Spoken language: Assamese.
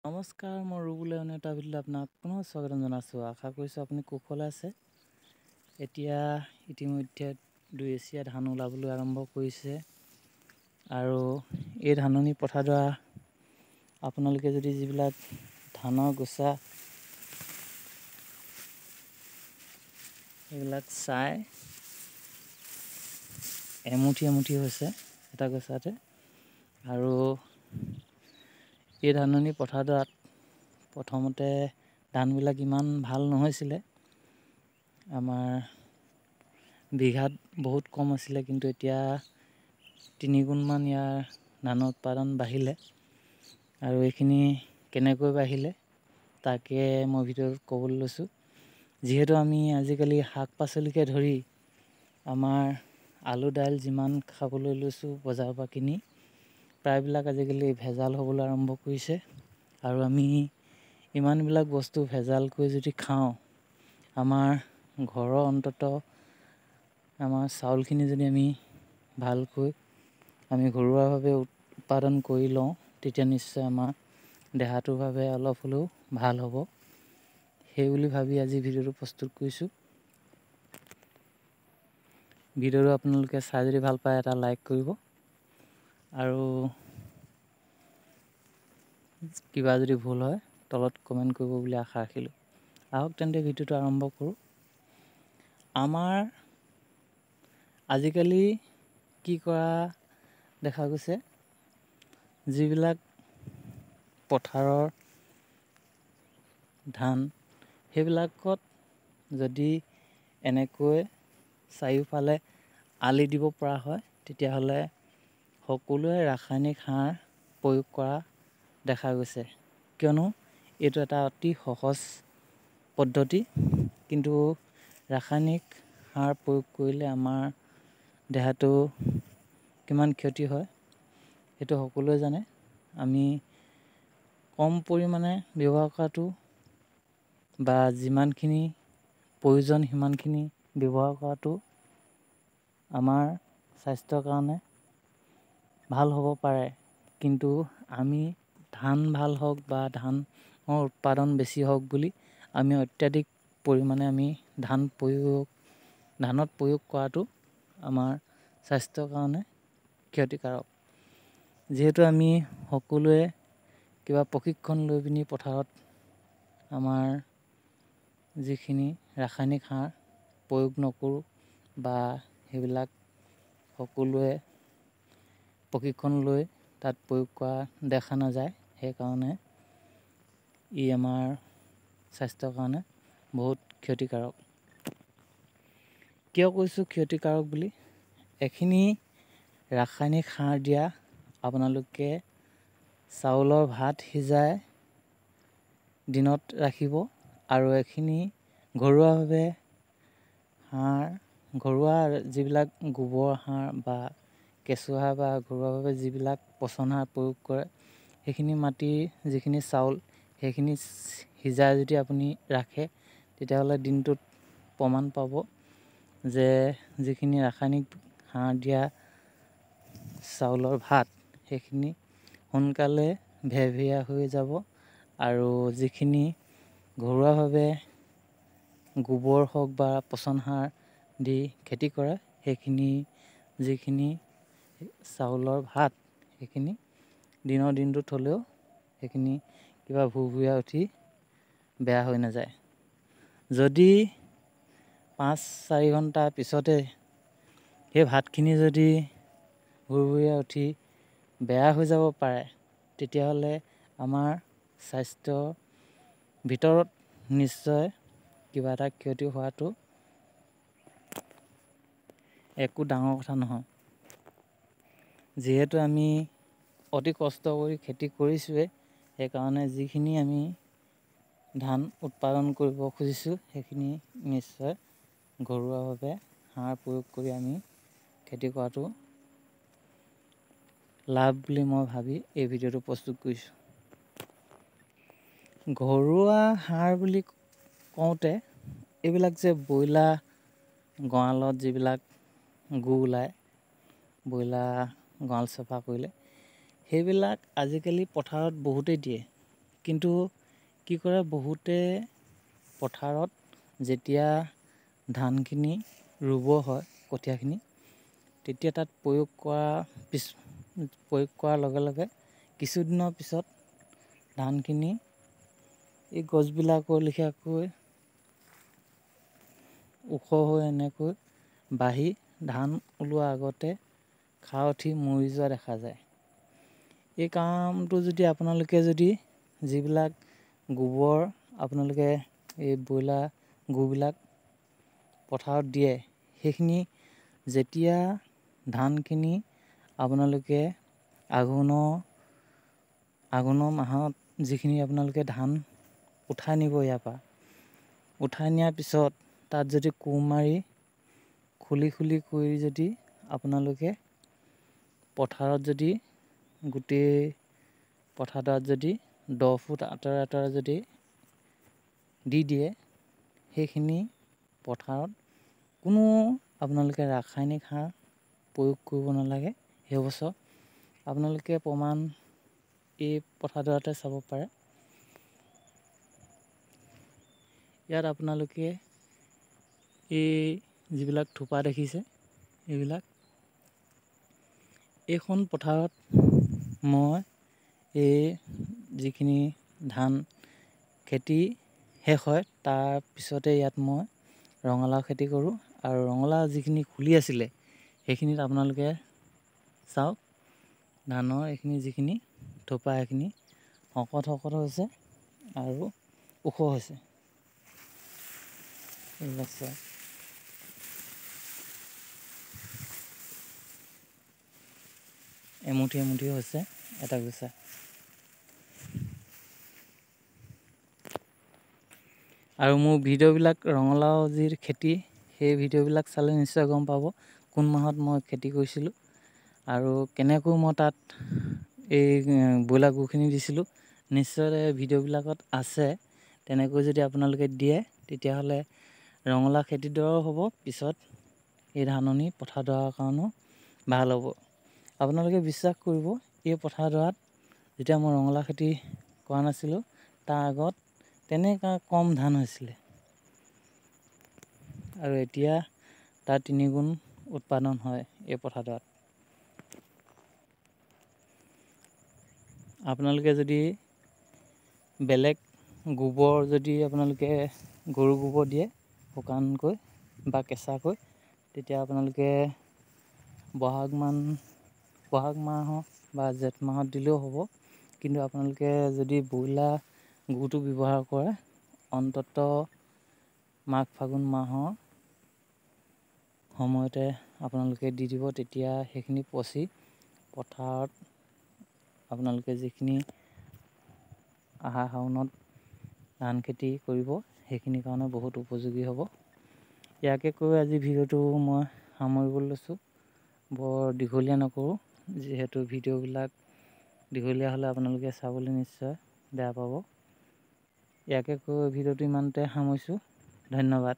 নমস্কাৰ, মই ৰুবুলে এটা ভিডিঅ'ত আপোনাক পুনৰ স্বাগতম জনাইছোঁ। আশা কৰিছোঁ আপুনি কুশলে আছে। এতিয়া ইতিমধ্যে 2 এচিয়া ধান ওলাবলৈ আৰম্ভ কৰিছে আৰু এই ধাননি পথাৰডৰা আপোনালোকে যদি যিবিলাক ধানৰ গোছা এইবিলাক চাই এমুঠি হৈছে এটা গোছাতে। আৰু এই ধাননি পথাৰডৰাত প্ৰথমতে ধানবিলাক ইমান ভাল নহৈছিলে। আমাৰ বিঘাত বহুত কম আছিলে, কিন্তু এতিয়া 3 গুণমান ইয়াৰ ধানৰ উৎপাদন বাঢ়িলে। আৰু এইখিনি কেনেকৈ বাঢ়িলে তাকে মই ভিডিঅ'ত ক'বলৈ লৈছোঁ। যিহেতু আমি আজিকালি শাক পাচলিকে ধৰি আমাৰ আলু দাইল যিমান খাবলৈ লৈছোঁ বজাৰৰ পৰা কিনি, প্ৰায়বিলাক আজিকালি ভেজাল হ'বলৈ আৰম্ভ কৰিছে। আৰু আমি ইমানবিলাক বস্তু ভেজালকৈ যদি খাওঁ, আমাৰ ঘৰৰ অন্ততঃ আমাৰ চাউলখিনি যদি আমি ভালকৈ ঘৰুৱাভাৱে উৎপাদন কৰি লওঁ, তেতিয়া নিশ্চয় আমাৰ দেহাটোৰ বাবে অলপ হ'লেও ভাল হ'ব। সেই বুলি ভাবি আজি ভিডিঅ'টো প্ৰস্তুত কৰিছোঁ। ভিডিঅ'টো আপোনালোকে চাই যদি ভাল পায় এটা লাইক কৰিব, আৰু কিবা যদি ভুল হয় তলত কমেণ্ট কৰিব বুলি আশা ৰাখিলোঁ। আহক তেন্তে ভিডিঅ'টো আৰম্ভ কৰোঁ। আমাৰ আজিকালি কি কৰা দেখা গৈছে, যিবিলাক পথাৰৰ ধান সেইবিলাকত যদি এনেকৈ চাৰিওফালে আলি দিব পৰা হয়, তেতিয়াহ'লে সকলোৱে ৰাসায়নিক সাৰ প্ৰয়োগ কৰা দেখা গৈছে। কিয়নো এইটো এটা অতি সহজ পদ্ধতি, কিন্তু ৰাসায়নিক সাৰ প্ৰয়োগ কৰিলে আমাৰ দেহাটো কিমান ক্ষতি হয় সেইটো সকলোৱে জানে। আমি কম পৰিমাণে ব্যৱহাৰ কৰাটো বা যিমানখিনি প্ৰয়োজন সিমানখিনি ব্যৱহাৰ কৰাটো আমাৰ স্বাস্থ্যৰ কাৰণে ভাল হ'ব পাৰে। কিন্তু আমি ধান ভাল হওক বা ধানৰ উৎপাদন বেছি হওক বুলি আমি অত্যাধিক পৰিমাণে ধানত প্ৰয়োগ কৰাটো আমাৰ স্বাস্থ্যৰ কাৰণে ক্ষতিকাৰক। যিহেতু আমি সকলোৱে কিবা প্ৰশিক্ষণ লৈ পিনি পথাৰত আমাৰ যিখিনি ৰাসায়নিক সাৰ প্ৰয়োগ নকৰোঁ, বা সেইবিলাক সকলোৱে প্ৰশিক্ষণ লৈ তাত প্ৰয়োগ কৰা দেখা নাযায়। সেইকাৰণে ই আমাৰ স্বাস্থ্যৰ কাৰণে বহুত ক্ষতিকাৰক। কিয় কৈছোঁ ক্ষতিকাৰক বুলি? এইখিনি ৰাসায়নিক সাৰ দিয়া আপোনালোকে চাউলৰ ভাত সিজাই দিনত ৰাখিব, আৰু এইখিনি ঘৰুৱাভাৱে ঘৰুৱা যিবিলাক গোবৰ সাৰ বা কেঁচুসাৰ বা ঘৰুৱাভাৱে যিবিলাক পচন সাৰ প্ৰয়োগ কৰে, সেইখিনি মাটিৰ যিখিনি চাউল সেইখিনি সিজাই যদি আপুনি ৰাখে, তেতিয়াহ'লে দিনটোত প্ৰমাণ পাব যে যিখিনি ৰাসায়নিক সাৰ দিয়া চাউলৰ ভাত সেইখিনি সোনকালে ভেৰভেৰীয়া হৈ যাব, আৰু যিখিনি ঘৰুৱাভাৱে গোবৰ হওক বা পচন সাৰ দি খেতি কৰে, সেইখিনি যিখিনি চাউলৰ ভাত সেইখিনি দিনটোত হ'লেও সেইখিনি কিবা ভুৰভুৰীয়া উঠি বেয়া হৈ নাযায়। যদি 5-4 ঘণ্টাৰ পিছতে সেই ভাতখিনি যদি ভুৰভুৰীয়া উঠি বেয়া হৈ যাব পাৰে, তেতিয়াহ'লে আমাৰ স্বাস্থ্যৰ ভিতৰত নিশ্চয় কিবা এটা ক্ষতি হোৱাটো একো ডাঙৰ কথা নহয়। যিহেতু আমি অতি কষ্ট কৰি খেতি কৰিছোঁৱে, সেইকাৰণে যিখিনি আমি ধান উৎপাদন কৰিব খুজিছোঁ সেইখিনি নিশ্চয় ঘৰুৱাভাৱে সাৰ প্ৰয়োগ কৰি আমি খেতি কৰাটো লাভ বুলি মই ভাবি এই ভিডিঅ'টো প্ৰস্তুত কৰিছোঁ। ঘৰুৱা সাৰ বুলি কওঁতে এইবিলাক যে ব্ৰইলাৰ গঁৰালত যিবিলাক গু ওলায়, ব্ৰইলাৰ গঁৰাল চফা কৰিলে, সেইবিলাক আজিকালি পথাৰত বহুতেই দিয়ে। কিন্তু কি কৰে বহুতে পথাৰত যেতিয়া ধানখিনি ৰুব হয় কঠীয়াখিনি, তেতিয়া তাত প্ৰয়োগ কৰাৰ লগে লগে কিছুদিনৰ পিছত ধানখিনি এই গছবিলাকৰ লেখীয়াকৈ ওখ হৈ এনেকৈ বাঢ়ি ধান ওলোৱাৰ আগতে খাৰ উঠি মৰি যোৱা দেখা যায়। এই কামটো যদি আপোনালোকে যিবিলাক গোবৰ আপোনালোকে এই ব্ৰইলাৰ গুবিলাক পথাৰত দিয়ে, সেইখিনি যেতিয়া ধানখিনি আপোনালোকে আঘোণৰ মাহত যিখিনি আপোনালোকে ধান উঠাই নিব, ইয়াৰ পৰা উঠাই নিয়াৰ পিছত তাত যদি কোৰ মাৰি খুলি কৰি যদি আপোনালোকে পথাৰত যদি গোটেই পথাৰডৰাত যদি 10 ফুট আঁতৰে যদি দি দিয়ে, সেইখিনি পথাৰত কোনো আপোনালোকে ৰাসায়নিক সাৰ প্ৰয়োগ কৰিব নালাগে। সেই বছৰ আপোনালোকে প্ৰমাণ এই পথাৰডৰাতে চাব পাৰে। ইয়াত আপোনালোকে এই যিবিলাক থোপা দেখিছে, এইখন পথাৰত মই এই যিখিনি ধান খেতি শেষ হয় তাৰ পিছতে ইয়াত মই ৰঙালাও খেতি কৰোঁ। আৰু ৰঙালাও যিখিনি খুলি আছিলে সেইখিনিত আপোনালোকে চাওক, ধানৰ এইখিনি যিখিনি থোপা সেইখিনি শকত হৈছে আৰু ওখ হৈছে। এইবিলাক চাওক, এমুঠি হৈছে এটা গোছা। আৰু মোৰ ভিডিঅ'বিলাক ৰঙালাও যি খেতি, সেই ভিডিঅ'বিলাক চালে নিশ্চয় গম পাব কোন মাহত মই খেতি কৰিছিলোঁ আৰু কেনেকৈ মই তাত এই ব্ৰইলাৰ গুখিনি দিছিলোঁ। নিশ্চয় ভিডিঅ'বিলাকত আছে। তেনেকৈ যদি আপোনালোকে দিয়ে তেতিয়াহ'লে ৰঙালাও খেতিডৰাও হ'ব, পিছত এই ধাননি পথাৰডৰাৰ কাৰণেও ভাল হ'ব। আপোনালোকে বিশ্বাস কৰিব, এই পথাৰডৰাত যেতিয়া মই ৰঙালাও খেতি কৰা নাছিলোঁ তাৰ আগত তেনেকুৱা কম ধান হৈছিলে আৰু এতিয়া তাৰ 3 গুণ উৎপাদন হয় এই পথাৰডৰাত। আপোনালোকে যদি বেলেগ গোবৰ যদি আপোনালোকে গৰু গোবৰ দিয়ে শুকানকৈ বা কেঁচাকৈ, তেতিয়া আপোনালোকে বহাগ মাহত বা জেঠ মাহত দিলেও হ'ব। কিন্তু আপোনালোকে যদি ব্ৰইলাৰ গুটো ব্যৱহাৰ কৰে, অন্ততঃ মাঘ ফাগুন মাহৰ সময়তে আপোনালোকে দি দিব। তেতিয়া সেইখিনি পচি পথাৰত আপোনালোকে যিখিনি আহাৰ শাওনত ধান খেতি কৰিব, সেইখিনিৰ কাৰণে বহুত উপযোগী হ'ব। ইয়াকে কৈ আজি ভিডিঅ'টো মই সামৰিবলৈ লৈছোঁ। বৰ দীঘলীয়া নকৰোঁ, যিহেতু ভিডিঅ'বিলাক দীঘলীয়া হ'লে আপোনালোকে চাবলৈ নিশ্চয় বেয়া পাব। ইয়াকে কৈ ভিডিঅ'টো ইমানতে সামৰিছোঁ। ধন্যবাদ।